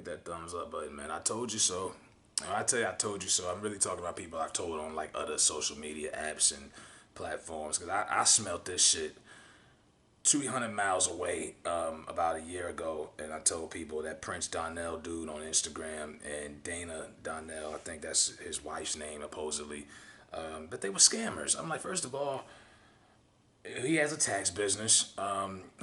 Hit that thumbs up button, man. I told you so. When I tell you I told you so, I'm really talking about people I've told on like other social media apps and platforms. Because I smelt this shit 200 miles away about a year ago. And I told people that Prince Donnell dude on Instagram and Dana Donnell, I think that's his wife's name, supposedly, that they were scammers. I'm like, first of all, he has a tax business.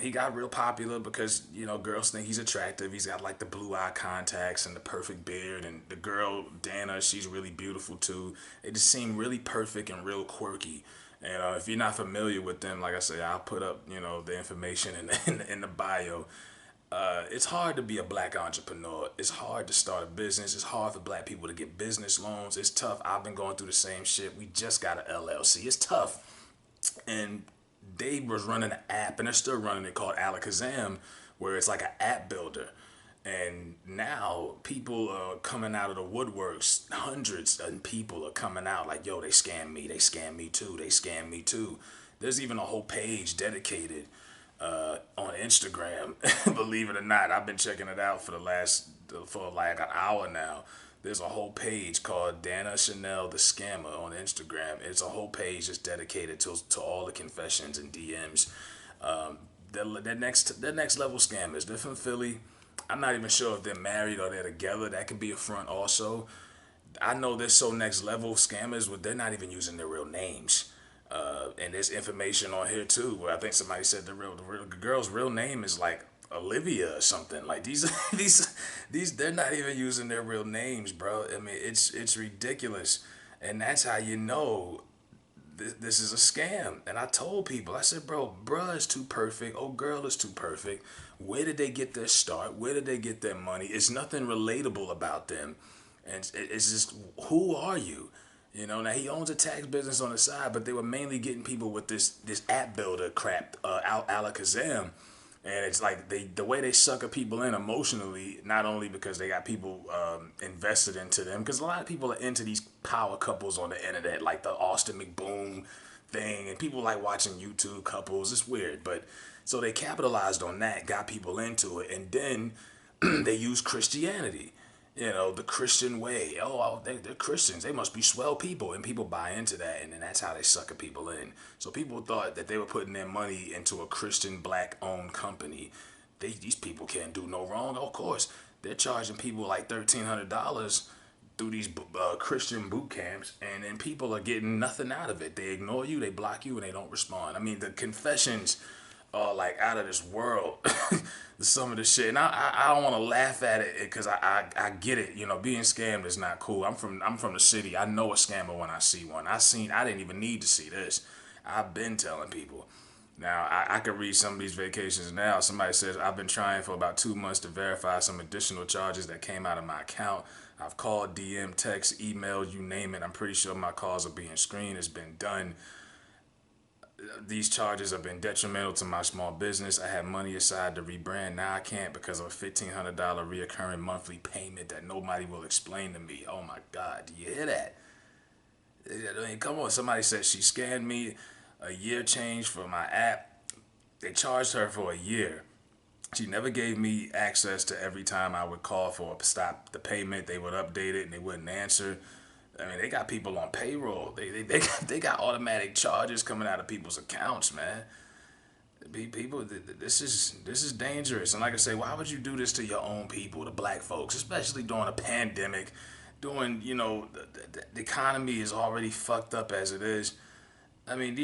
He got real popular because girls think he's attractive. He's got like the blue eye contacts and the perfect beard, and the girl Dana, she's really beautiful too. They just seem really perfect and real quirky. And if you're not familiar with them, like I say, I'll put up the information in the bio. It's hard to be a black entrepreneur. It's hard to start a business. It's hard for black people to get business loans. It's tough. I've been going through the same shit. We just got an LLC. It's tough. And they was running an app, and they're still running it, called Alakazam, where it's like an app builder. And now people are coming out of the woodworks. Hundreds of people are coming out like, yo, they scammed me. They scammed me too. They scammed me too. There's even a whole page dedicated on Instagram. Believe it or not, I've been checking it out for like an hour now. There's a whole page called Dana Chanel the Scammer on Instagram. It's a whole page just dedicated to all the confessions and DMs. The next level scammers. They're from Philly. I'm not even sure if they're married or they're together. That could be a front also. I know they're so next level scammers, but they're not even using their real names. And there's information on here too, where I think somebody said the girl's real name is like Olivia or something. Like these these they're not even using their real names, bro. I mean, it's ridiculous, and that's how you know this is a scam. And I told people, I said, bro, bruh is too perfect. Oh, girl is too perfect. Where did they get their start? Where did they get their money? It's nothing relatable about them, and it's just, who are you? Now he owns a tax business on the side, but they were mainly getting people with this app builder crap, Alakazam. And it's like the way they sucker people in emotionally, not only because they got people invested into them, because a lot of people are into these power couples on the internet, like the Austin McBoom thing, and people like watching YouTube couples. It's weird, but so they capitalized on that, got people into it, and then they use Christianity. The Christian way. Oh, they're Christians. They must be swell people. And people buy into that. And then that's how they sucker people in. So people thought that they were putting their money into a Christian black owned company. These people can't do no wrong. Of course, they're charging people like $1,300 through these Christian boot camps. And then people are getting nothing out of it. They ignore you, they block you, and they don't respond. I mean, the confessions are like out of this world. Some of the shit, and I don't want to laugh at it because I get it. Being scammed is not cool. I'm from the city. I know a scammer when I see one. I didn't even need to see this. I've been telling people. Now I could read some of these vacations now. Somebody says I've been trying for about 2 months to verify some additional charges that came out of my account. I've called, DM, text, email, you name it. I'm pretty sure my calls are being screened. It's been done. These charges have been detrimental to my small business. I had money aside to rebrand. Now I can't because of a $1,500 reoccurring monthly payment that nobody will explain to me. Oh my God, do you hear that? I mean, come on. Somebody said she scanned me a year change for my app. They charged her for a year. She never gave me access to every time I would call for a stop the payment. They would update it and they wouldn't answer. I mean, they got people on payroll. They got automatic charges coming out of people's accounts, man. People, this is dangerous. And like I say, why would you do this to your own people, the black folks, especially during a pandemic? During the economy is already fucked up as it is. I mean,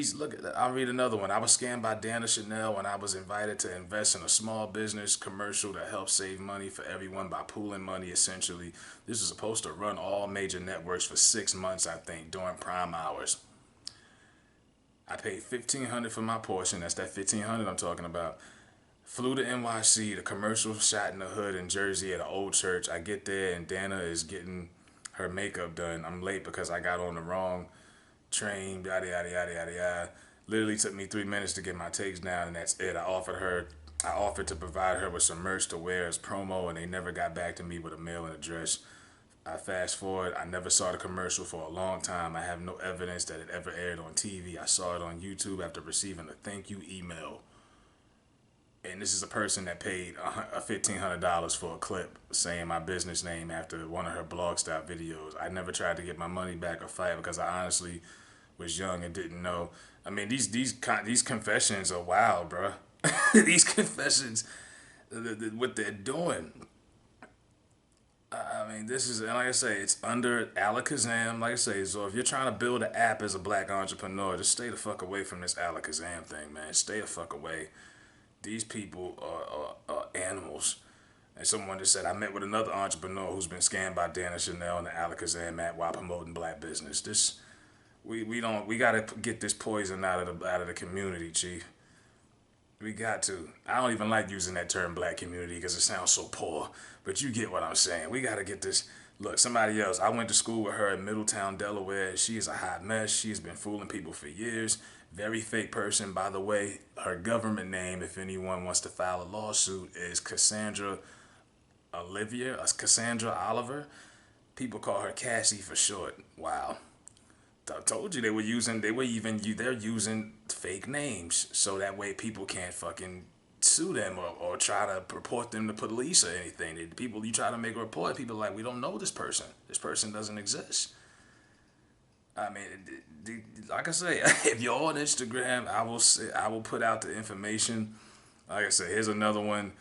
I'll read another one. I was scammed by Dana Chanel when I was invited to invest in a small business commercial that helps save money for everyone by pooling money, essentially. This is supposed to run all major networks for 6 months, I think, during prime hours. I paid $1,500 for my portion. That's that $1,500 I'm talking about. Flew to NYC. The commercial shot in the hood in Jersey at an old church. I get there and Dana is getting her makeup done. I'm late because I got on the wrong train, yada yada yada yada yada. Literally took me 3 minutes to get my takes down, and that's it. I offered to provide her with some merch to wear as promo, and they never got back to me with a mail and address. I fast forward. I never saw the commercial for a long time. I have no evidence that it ever aired on TV. I saw it on YouTube after receiving a thank you email. And this is a person that paid $1,500 for a clip saying my business name after one of her blog style videos. I never tried to get my money back or fight because I honestly was young and didn't know. I mean, these confessions are wild, bro. These confessions, what they're doing. I mean, this is, and like I say, it's under Alakazam. Like I say, so if you're trying to build an app as a black entrepreneur, just stay the fuck away from this Alakazam thing, man. Stay the fuck away. These people are animals. And someone just said, I met with another entrepreneur who's been scammed by Dana Chanel and the Alakazam app while promoting black business. This, we gotta get this poison out of the community, chief. We got to. I don't even like using that term black community because it sounds so poor. But you get what I'm saying. We got to get this. Look, somebody else. I went to school with her in Middletown, Delaware. She is a hot mess. She's been fooling people for years. Very fake person, by the way. Her government name, if anyone wants to file a lawsuit, is Cassandra Oliver. People call her Cassie for short. Wow. I told you they're using fake names so that way people can't fucking sue them or try to report them to police or anything. People, you try to make a report, people are like, we don't know this person. This person doesn't exist. I mean, like I say, if you're on Instagram, I will put out the information. Like I said, here's another one.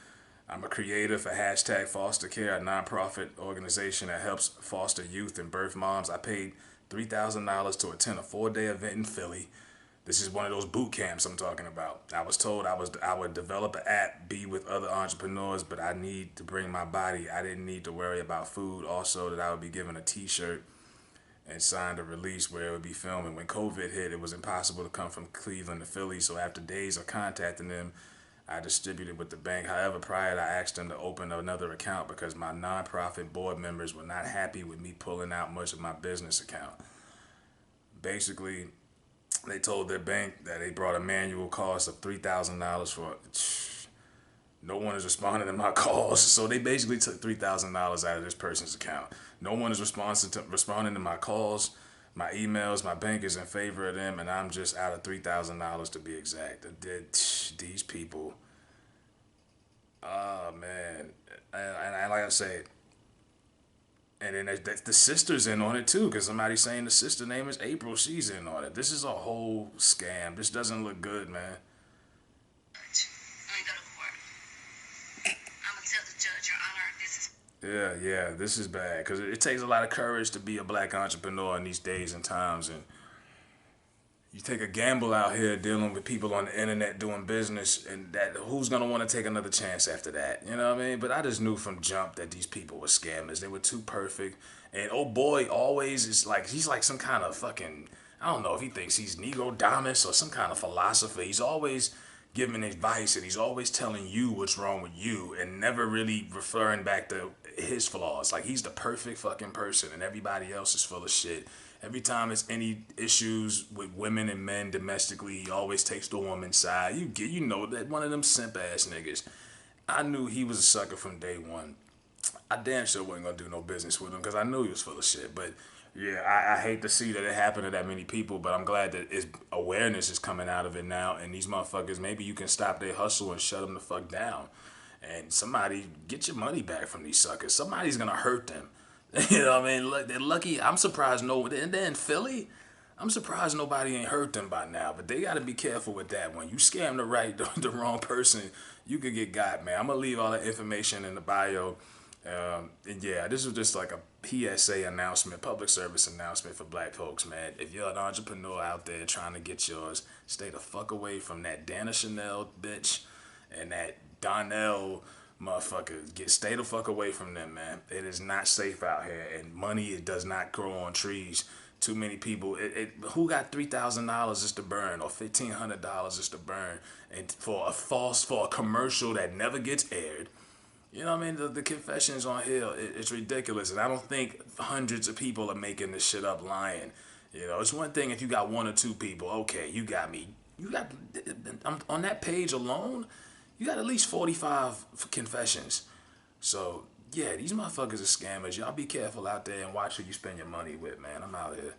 I'm a creator for hashtag Foster Care, a nonprofit organization that helps foster youth and birth moms. I paid $3,000 to attend a 4-day event in Philly. This is one of those boot camps I'm talking about. I was told I would develop an app, be with other entrepreneurs, but I need to bring my body. I didn't need to worry about food. Also, that I would be given a T-shirt and signed a release where it would be filming. When COVID hit, it was impossible to come from Cleveland to Philly. So after days of contacting them, I distributed with the bank. However, prior, I asked them to open another account because my nonprofit board members were not happy with me pulling out much of my business account. Basically, they told their bank that they brought a manual cost of $3,000 for it. No one is responding to my calls. So they basically took $3,000 out of this person's account. No one is responding to my calls, my emails. My bank is in favor of them, and I'm just out of $3,000 to be exact. These people, oh man, and like I said, and then the sister's in on it too, because somebody's saying the sister name is April. She's in on it. This is a whole scam. This doesn't look good, man. Let me go to court. I'm gonna tell the judge, Your Honor, this is. Yeah, this is bad because it takes a lot of courage to be a black entrepreneur in these days and times, and you take a gamble out here dealing with people on the internet doing business, and that who's gonna want to take another chance after that? You know what I mean? But I just knew from jump that these people were scammers. They were too perfect. And oh boy, always is like he's like some kind of fucking, I don't know if he thinks he's Negodamus or some kind of philosopher. He's always giving advice and he's always telling you what's wrong with you and never really referring back to his flaws. Like he's the perfect fucking person and everybody else is full of shit. Every time it's any issues with women and men domestically, he always takes the woman's side. You know that one of them simp ass niggas. I knew he was a sucker from day one. I damn sure wasn't gonna do no business with him because I knew he was full of shit. But yeah, I hate to see that it happened to that many people, but I'm glad that awareness is coming out of it now. And these motherfuckers, maybe you can stop their hustle and shut them the fuck down. And somebody get your money back from these suckers. Somebody's gonna hurt them. You know what I mean? Look, they're lucky. I'm surprised they're in Philly. I'm surprised nobody ain't hurt them by now. But they got to be careful with that. When you scam the wrong person, you could get got, man. I'm going to leave all that information in the bio. And yeah, this was just like a PSA announcement, public service announcement for black folks, man. If you're an entrepreneur out there trying to get yours, stay the fuck away from that Dana Chanel bitch and that Donnell motherfucker. Stay the fuck away from them, man. It is not safe out here, and money, it does not grow on trees. Too many people. Who got $3,000 just to burn or $1,500 just to burn, and for a commercial that never gets aired? You know what I mean? The confessions on here, it's ridiculous, and I don't think hundreds of people are making this shit up lying. You know, it's one thing if you got one or two people. Okay, you got me. I'm on that page alone. You got at least 45 confessions. So, yeah, these motherfuckers are scammers. Y'all be careful out there and watch who you spend your money with, man. I'm out here.